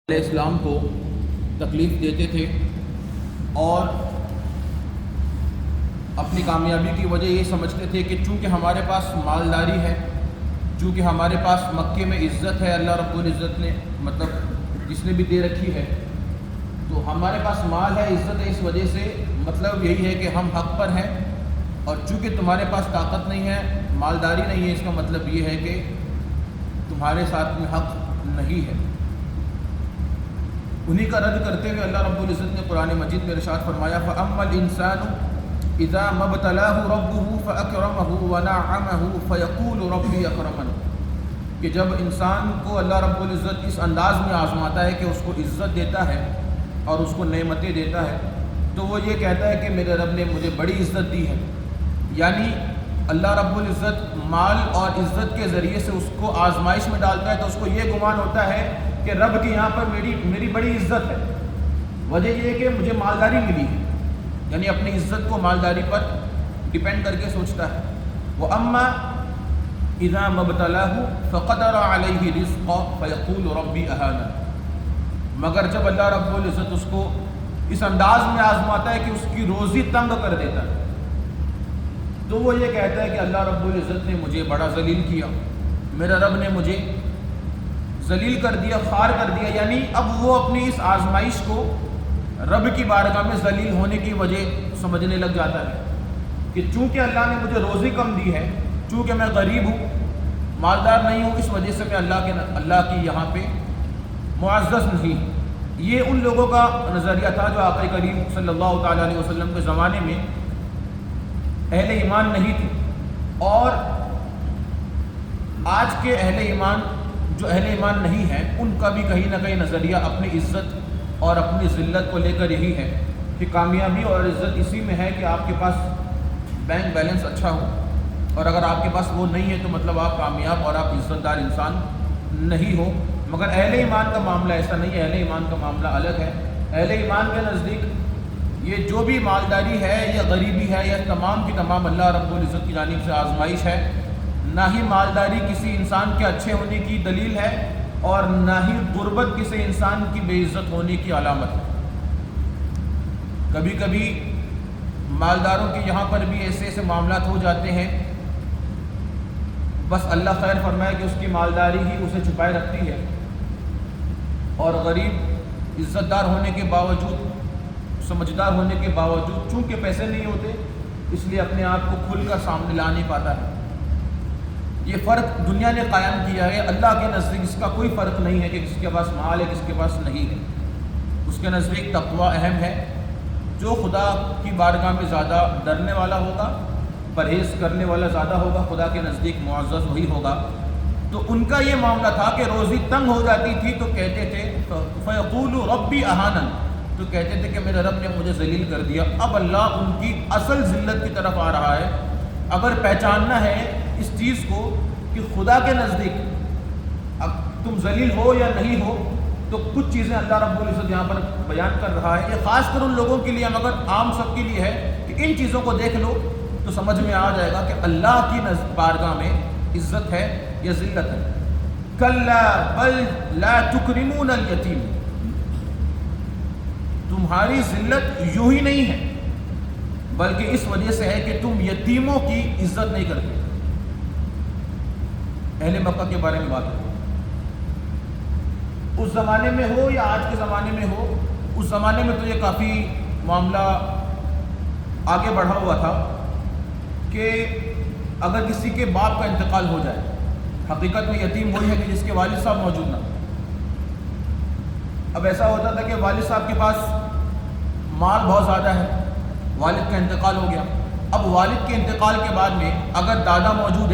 علیہ السلام کو تکلیف دیتے تھے اور اپنی کامیابی کی وجہ یہ سمجھتے تھے کہ چونکہ ہمارے پاس مالداری ہے، چونکہ ہمارے پاس مکے میں عزت ہے، اللہ رب العزت نے جس نے بھی دے رکھی ہے، تو ہمارے پاس مال ہے، عزت ہے، اس وجہ سے مطلب یہی ہے کہ ہم حق پر ہیں، اور چونکہ تمہارے پاس طاقت نہیں ہے، مالداری نہیں ہے، اس کا مطلب یہ ہے کہ تمہارے ساتھ میں حق نہیں ہے۔ انہی کا رد کرتے ہوئے اللہ رب العزت نے قرآن مجید میں ارشاد فرمایا فَأَمَّا الْإِنسَانُ إِذَا مَا ابْتَلَاهُ رَبُّهُ فَأَكْرَمَهُ وَنَعَّمَهُ فَيَقُولُ رَبِّي أَكْرَمَنِ، کہ جب انسان کو اللہ رب العزت اس انداز میں آزماتا ہے کہ اس کو عزت دیتا ہے اور اس کو نعمتیں دیتا ہے، تو وہ یہ کہتا ہے کہ میرے رب نے مجھے بڑی عزت دی ہے۔ یعنی اللہ رب العزت مال اور عزت کے ذریعے سے اس کو آزمائش میں ڈالتا ہے، تو اس کو یہ گمان ہوتا ہے کہ رب کے یہاں پر میری بڑی عزت ہے، وجہ یہ ہے کہ مجھے مالداری ملی ہے، یعنی اپنی عزت کو مالداری پر ڈیپینڈ کر کے سوچتا ہے۔ وَأَمَّا إِذَا مَا ابْتَلَاهُ فَقَدَرَ عَلَيْهِ رِزْقَهُ فَيَقُولُ رَبِّي أَهَانَنِ، مگر جب اللہ رب العزت اس کو اس انداز میں آزماتا ہے کہ اس کی روزی تنگ کر دیتا ہے، تو وہ یہ کہتا ہے کہ اللہ رب العزت نے مجھے بڑا ذلیل کیا، میرے رب نے مجھے ذلیل کر دیا، خوار کر دیا۔ یعنی اب وہ اپنی اس آزمائش کو رب کی بارگاہ میں ذلیل ہونے کی وجہ سمجھنے لگ جاتا ہے کہ چونکہ اللہ نے مجھے روزی کم دی ہے، چونکہ میں غریب ہوں، مالدار نہیں ہوں، اس وجہ سے میں اللہ کی یہاں پہ معزز نہیں۔ یہ ان لوگوں کا نظریہ تھا جو آقا کریم صلی اللہ تعالیٰ علیہ وسلم کے زمانے میں اہل ایمان نہیں تھے، اور آج کے اہل ایمان جو اہل ایمان نہیں ہیں ان کا بھی کہیں نہ کہیں نظریہ اپنی عزت اور اپنی ذلت کو لے کر یہی ہے کہ کامیابی اور عزت اسی میں ہے کہ آپ کے پاس بینک بیلنس اچھا ہو، اور اگر آپ کے پاس وہ نہیں ہے تو مطلب آپ کامیاب اور آپ عزت دار انسان نہیں ہو۔ مگر اہل ایمان کا معاملہ ایسا نہیں ہے، اہل ایمان کا معاملہ الگ ہے۔ اہل ایمان کے نزدیک یہ جو بھی مالداری ہے یا غریبی ہے، یا تمام کی تمام اللہ رب العزت کی جانب سے آزمائش ہے، نہ ہی مالداری کسی انسان کے اچھے ہونے کی دلیل ہے، اور نہ ہی غربت کسی انسان کی بے عزت ہونے کی علامت ہے۔ کبھی کبھی مالداروں کے یہاں پر بھی ایسے معاملات ہو جاتے ہیں، بس اللہ خیر فرمائے کہ اس کی مالداری ہی اسے چھپائے رکھتی ہے، اور غریب عزت دار ہونے کے باوجود، سمجھدار ہونے کے باوجود، چونکہ پیسے نہیں ہوتے اس لیے اپنے آپ کو کھل کر سامنے لا نہیں پاتا ہے۔ یہ فرق دنیا نے قائم کیا ہے، اللہ کے نزدیک اس کا کوئی فرق نہیں ہے کہ کس کے پاس مال ہے کس کے پاس نہیں ہے۔ اس کے نزدیک تقوی اہم ہے۔ جو خدا کی بارگاہ میں زیادہ ڈرنے والا ہوگا، پرہیز کرنے والا زیادہ ہوگا، خدا کے نزدیک معزز وہی ہوگا۔ تو ان کا یہ معاملہ تھا کہ روزی تنگ ہو جاتی تھی تو کہتے تھے فَيَقُولُ رَبِّي أَهَانَنِ، تو کہتے تھے کہ میرے رب نے مجھے ذلیل کر دیا۔ اب اللہ ان کی اصل ذلت کی طرف آ رہا ہے۔ اگر پہچاننا ہے اس چیز کو کہ خدا کے نزدیک اب تم ذلیل ہو یا نہیں ہو، تو کچھ چیزیں اللہ رب العزت یہاں پر بیان کر رہا ہے۔ یہ خاص کر ان لوگوں کے لیے، مگر عام سب کے لیے ہے کہ ان چیزوں کو دیکھ لو تو سمجھ میں آ جائے گا کہ اللہ کی بارگاہ میں عزت ہے یا ذلت ہے۔ کَلَّا بَلْ لَا تُكْرِمُونَ الْيَتِيمَ، تمہاری ذلت یوں ہی نہیں ہے بلکہ اس وجہ سے ہے کہ تم یتیموں کی عزت نہیں کرتے۔ اہل مکہ کے بارے میں بات کرتے ہیں، اس زمانے میں ہو یا آج کے زمانے میں ہو، اس زمانے میں تو یہ کافی معاملہ آگے بڑھا ہوا تھا کہ اگر کسی کے باپ کا انتقال ہو جائے، حقیقت میں یتیم وہی ہے کہ جس کے والد صاحب موجود نہ۔ اب ایسا ہوتا تھا کہ والد صاحب کے پاس مال بہت زیادہ ہے، والد کا انتقال ہو گیا، اب والد کے انتقال کے بعد میں اگر دادا موجود